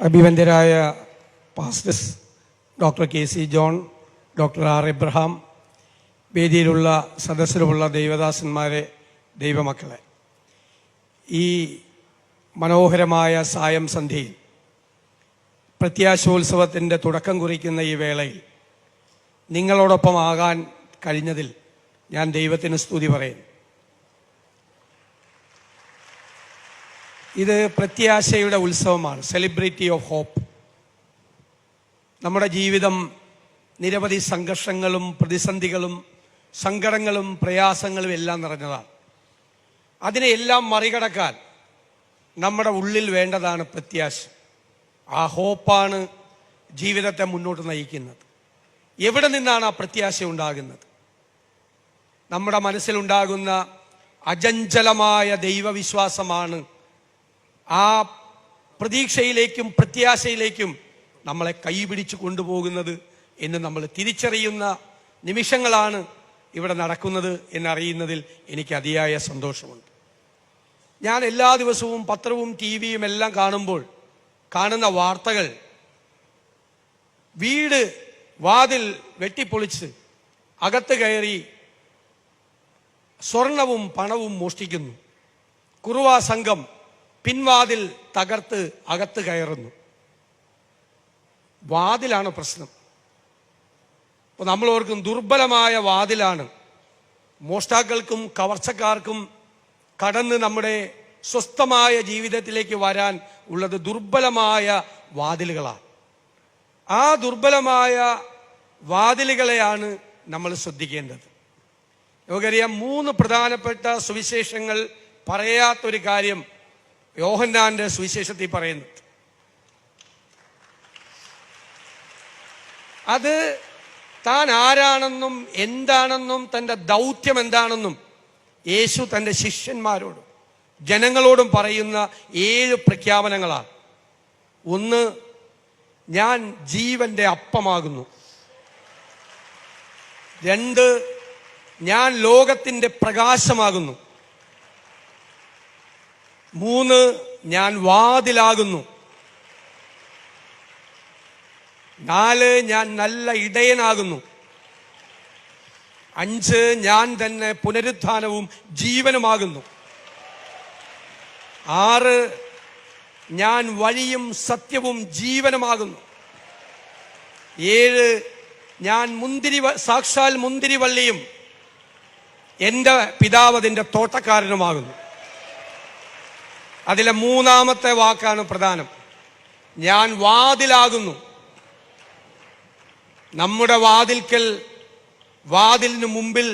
അഭിവന്ദ്യരായ pastors doctor KC John, doctor R Abraham, വേദിയിലുള്ള സദസ്യരുമുള്ള ദൈവദാസന്മാരെ, ദൈവമക്കളെ, ഈ മനോഹരമായ സായം സന്ധ്യയിൽ പ്രത്യാശോത്സവത്തിൻ്റെ തുടക്കം കുറിക്കുന്ന ഈ വേളയിൽ നിങ്ങളോടൊപ്പം ആകാൻ കഴിഞ്ഞതിൽ ഞാൻ ദൈവത്തിന് സ്തുതി പറയുന്നു. ഇത് പ്രത്യാശയുടെ ഉത്സവമാണ്, സെലിബ്രിറ്റി ഓഫ് ഹോപ്പ്. നമ്മുടെ ജീവിതം നിരവധി സംഘർഷങ്ങളും പ്രതിസന്ധികളും സങ്കടങ്ങളും പ്രയാസങ്ങളും എല്ലാം നിറഞ്ഞതാണ്. അതിനെയെല്ലാം മറികടക്കാൻ നമ്മുടെ ഉള്ളിൽ വേണ്ടതാണ് പ്രത്യാശ. ആ ഹോപ്പാണ് ജീവിതത്തെ മുന്നോട്ട് നയിക്കുന്നത്. എവിടെ നിന്നാണ് ആ പ്രത്യാശ ഉണ്ടാകുന്നത്? നമ്മുടെ മനസ്സിലുണ്ടാകുന്ന അചഞ്ചലമായ ദൈവവിശ്വാസമാണ് ആ പ്രതീക്ഷയിലേക്കും പ്രത്യാശയിലേക്കും നമ്മളെ കൈപിടിച്ചു കൊണ്ടുപോകുന്നത് എന്ന് നമ്മൾ തിരിച്ചറിയുന്ന നിമിഷങ്ങളാണ് ഇവിടെ നടക്കുന്നത് എന്നറിയുന്നതിൽ എനിക്ക് അതിയായ സന്തോഷമുണ്ട്. ഞാൻ എല്ലാ ദിവസവും പത്രവും TV-യും എല്ലാം കാണുമ്പോൾ കാണുന്ന വാർത്തകൾ, വീട് വാതിൽ വെട്ടിപ്പൊളിച്ച് അകത്ത് കയറി സ്വർണവും പണവും മോഷ്ടിക്കുന്നു, കുറുവാ സംഘം പിൻവാതിൽ തകർത്ത് അകത്ത് കയറുന്നു. വാതിലാണ് പ്രശ്നം. അപ്പോൾ നമ്മൾ ഓർക്കും ദുർബലമായ വാതിലാണ്. മോഷ്ടാക്കൾക്കും കവർച്ചക്കാർക്കും കടന്ന് നമ്മുടെ സ്വസ്ഥമായ ജീവിതത്തിലേക്ക് വരാൻ ഉള്ളത് ദുർബലമായ വാതിലുകളാണ്. ആ ദുർബലമായ വാതിലുകളെയാണ് നമ്മൾ ശ്രദ്ധിക്കേണ്ടത്. നമുക്കറിയാം, 3 പ്രധാനപ്പെട്ട സുവിശേഷങ്ങൾ പറയാത്തൊരു കാര്യം യോഹന്നാന്റെ സുവിശേഷത്തിൽ പറയുന്നത്. അത് താൻ ആരാണെന്നും എന്താണെന്നും തൻ്റെ ദൗത്യം എന്താണെന്നും യേശു തൻ്റെ ശിഷ്യന്മാരോടും ജനങ്ങളോടും പറയുന്ന 7 പ്രഖ്യാപനങ്ങളാണ്. 1, ഞാൻ ജീവന്റെ അപ്പമാകുന്നു. 2, ഞാൻ ലോകത്തിൻ്റെ പ്രകാശമാകുന്നു. 3, ഞാൻ വാതിലാകുന്നു. 4, ഞാൻ നല്ല ഇടയനാകുന്നു. 5, ഞാൻ തന്നെ പുനരുത്ഥാനവും ജീവനുമാകുന്നു. 6, ഞാൻ വഴിയും സത്യവും ജീവനുമാകുന്നു. 7, ഞാൻ സാക്ഷാൽ മുന്തിരിവള്ളിയും എൻ്റെ പിതാവ് അതിൻ്റെ തോട്ടക്കാരനുമാകുന്നു. അതിലെ 3-ാമത്തെ വാക്കാണ് പ്രധാനം. ഞാൻ വാതിലാകുന്നു. നമ്മുടെ വാതിലിന് മുമ്പിൽ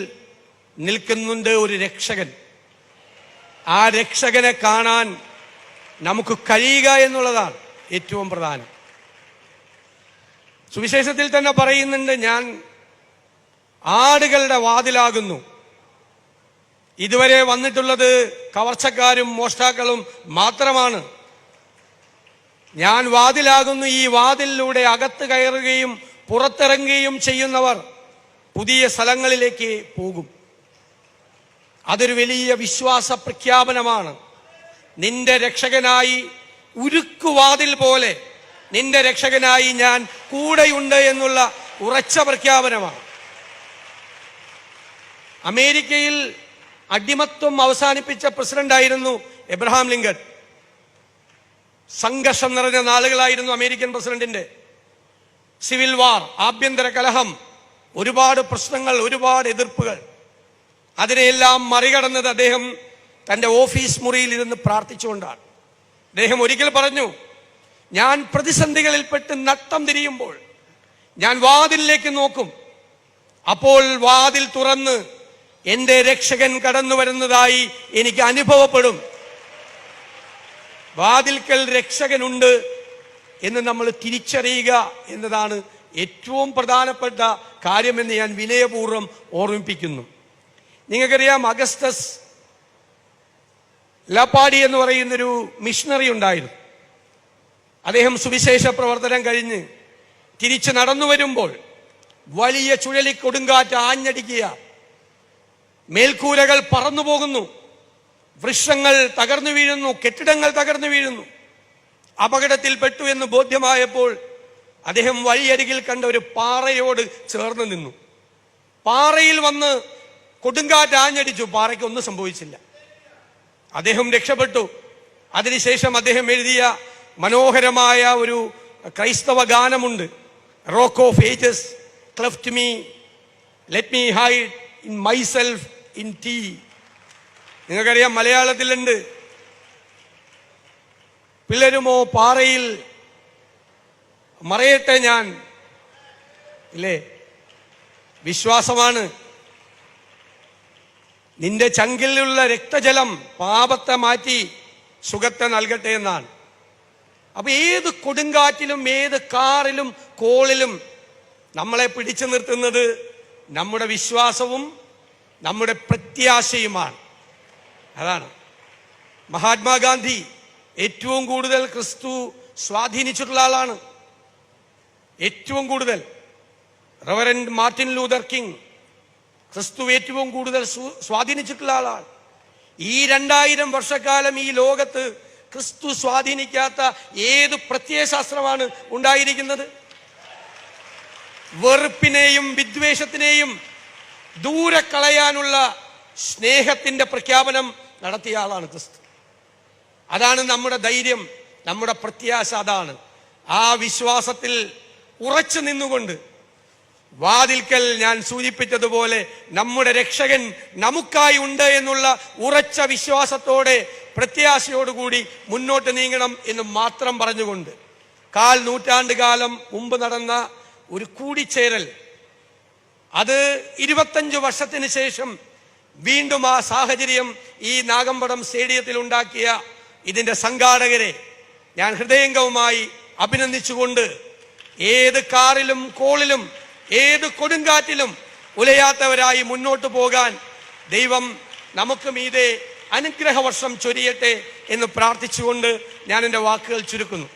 നിൽക്കുന്നുണ്ട് ഒരു രക്ഷകൻ. ആ രക്ഷകനെ കാണാൻ നമുക്ക് കഴിയുക എന്നുള്ളതാണ് ഏറ്റവും പ്രധാനം. സുവിശേഷത്തിൽ തന്നെ പറയുന്നുണ്ട്, ഞാൻ ആടുകളുടെ വാതിലാകുന്നു. ഇതുവരെ വന്നിട്ടുള്ളത് കവർച്ചക്കാരും മോഷ്ടാക്കളും മാത്രമാണ്. ഞാൻ വാതിലാകുന്നു. ഈ വാതിലിലൂടെ അകത്ത് കയറുകയും പുറത്തിറങ്ങുകയും ചെയ്യുന്നവർ പുതിയ സ്ഥലങ്ങളിലേക്ക് പോകും. അതൊരു വലിയ വിശ്വാസ പ്രഖ്യാപനമാണ്. നിന്റെ രക്ഷകനായി, ഉരുക്കുവാതിൽ പോലെ നിന്റെ രക്ഷകനായി ഞാൻ കൂടെയുണ്ട് എന്നുള്ള ഉറച്ച പ്രഖ്യാപനമാണ്. അമേരിക്കയിൽ അടിമത്വം അവസാനിപ്പിച്ച പ്രസിഡന്റായിരുന്നു എബ്രഹാം ലിങ്കൺ. സംഘർഷം നിറഞ്ഞ നാളുകളായിരുന്നു അമേരിക്കൻ പ്രസിഡന്റിന്റെ. സിവിൽ വാർ, ആഭ്യന്തര കലഹം, ഒരുപാട് പ്രശ്നങ്ങൾ, ഒരുപാട് എതിർപ്പുകൾ. അതിനെയെല്ലാം മറികടന്നത് അദ്ദേഹം തൻ്റെ ഓഫീസ് മുറിയിൽ ഇരുന്ന് പ്രാർത്ഥിച്ചുകൊണ്ടാണ്. അദ്ദേഹം ഒരിക്കൽ പറഞ്ഞു, ഞാൻ പ്രതിസന്ധികളിൽപ്പെട്ട് നട്ടം തിരിയുമ്പോൾ ഞാൻ വാതിലിലേക്ക് നോക്കും. അപ്പോൾ വാതിൽ തുറന്ന് എൻ്റെ രക്ഷകൻ കടന്നു വരുന്നതായി എനിക്ക് അനുഭവപ്പെടും. വാതിൽക്കൽ രക്ഷകനുണ്ട് എന്ന് നമ്മൾ തിരിച്ചറിയുക എന്നതാണ് ഏറ്റവും പ്രധാനപ്പെട്ട കാര്യമെന്ന് ഞാൻ വിനയപൂർവ്വം ഓർമ്മിപ്പിക്കുന്നു. നിങ്ങൾക്കറിയാം, അഗസ്റ്റസ് ലാപ്പാഡി എന്ന് പറയുന്നൊരു മിഷണറി ഉണ്ടായിരുന്നു. അദ്ദേഹം സുവിശേഷ പ്രവർത്തനം കഴിഞ്ഞ് തിരിച്ച് നടന്നു വരുമ്പോൾ വലിയ ചുഴലിക്കൊടുങ്കാറ്റ് ആഞ്ഞടിക്കുക, മേൽക്കൂരകൾ പറന്നു പോകുന്നു, വൃക്ഷങ്ങൾ തകർന്നു വീഴുന്നു, കെട്ടിടങ്ങൾ തകർന്നു വീഴുന്നു. അപകടത്തിൽപ്പെട്ടു എന്ന് ബോധ്യമായപ്പോൾ അദ്ദേഹം വഴിയരികിൽ കണ്ട ഒരു പാറയോട് ചേർന്ന് നിന്നു. പാറയിൽ വന്ന് കൊടുങ്കാറ്റ് ആഞ്ഞടിച്ചു. പാറയ്ക്ക് ഒന്നും സംഭവിച്ചില്ല. അദ്ദേഹം രക്ഷപ്പെട്ടു. അതിനുശേഷം അദ്ദേഹം എഴുതിയ മനോഹരമായ ഒരു ക്രൈസ്തവ ഗാനമുണ്ട്. Rock of ages cleft me, let me hide in myself in thee. നിങ്ങൾക്കറിയാം, മലയാളത്തിലുണ്ട്, പിളരുമോ പാറയിൽ മറയട്ടെ ഞാൻ, ഇല്ലേ? വിശ്വാസമാണ്. നിന്റെ ചങ്കിലുള്ള രക്തജലം പാപത്തെ മാറ്റി സുഖത്തെ നൽകട്ടെ എന്നാണ്. അപ്പൊ ഏത് കൊടുങ്കാറ്റിലും ഏത് കാറിലും കോളിലും നമ്മളെ പിടിച്ചു നിർത്തുന്നത് നമ്മുടെ വിശ്വാസവും നമ്മുടെ പ്രത്യാശയുമാണ്. അതാണ് മഹാത്മാഗാന്ധി ഏറ്റവും കൂടുതൽ ക്രിസ്തു സ്വാധീനിച്ചിട്ടുള്ള ആളാണ്. ഏറ്റവും കൂടുതൽ റവറൻഡ് മാർട്ടിൻ ലൂതർ കിങ് ക്രിസ്തു ഏറ്റവും കൂടുതൽ സ്വാധീനിച്ചിട്ടുള്ള ആളാണ്. ഈ 2000 വർഷക്കാലം ഈ ലോകത്ത് ക്രിസ്തു സ്വാധീനിക്കാത്ത ഏത് പ്രത്യയശാസ്ത്രമാണ് ഉണ്ടായിരിക്കുന്നത്? വെറുപ്പിനെയും വിദ്വേഷത്തിനെയും ദൂരെ കളയാനുള്ള സ്നേഹത്തിന്റെ പ്രഖ്യാപനം നടത്തിയ ആളാണ് ക്രിസ്തു. അതാണ് നമ്മുടെ ധൈര്യം, നമ്മുടെ പ്രത്യാശ. അതാണ് ആ വിശ്വാസത്തിൽ ഉറച്ചു നിന്നുകൊണ്ട് വാതിൽക്കൽ ഞാൻ സൂചിപ്പിച്ചതുപോലെ നമ്മുടെ രക്ഷകൻ നമുക്കായി ഉണ്ട് എന്നുള്ള ഉറച്ച വിശ്വാസത്തോടെ പ്രത്യാശയോടുകൂടി മുന്നോട്ട് നീങ്ങണം എന്ന് മാത്രം പറഞ്ഞുകൊണ്ട് 1/4 നൂറ്റാണ്ട് കാലം മുമ്പ് നടന്ന ഒരു കൂടിച്ചേരൽ, അത് 25 വർഷത്തിന് ശേഷം വീണ്ടും ആ സാഹചര്യം ഈ നാഗമ്പടം സ്റ്റേഡിയത്തിൽ ഉണ്ടാക്കിയ ഇതിന്റെ സംഘാടകരെ ഞാൻ ഹൃദയംഗവുമായി അഭിനന്ദിച്ചുകൊണ്ട് ഏത് കാറിലും കോളിലും ഏത് കൊടുങ്കാറ്റിലും ഉലയാത്തവരായി മുന്നോട്ട് പോകാൻ ദൈവം നമുക്ക് മീതെ അനുഗ്രഹവർഷം ചൊരിയട്ടെ എന്ന് പ്രാർത്ഥിച്ചുകൊണ്ട് ഞാൻ എൻ്റെ വാക്കുകൾ ചുരുക്കുന്നു.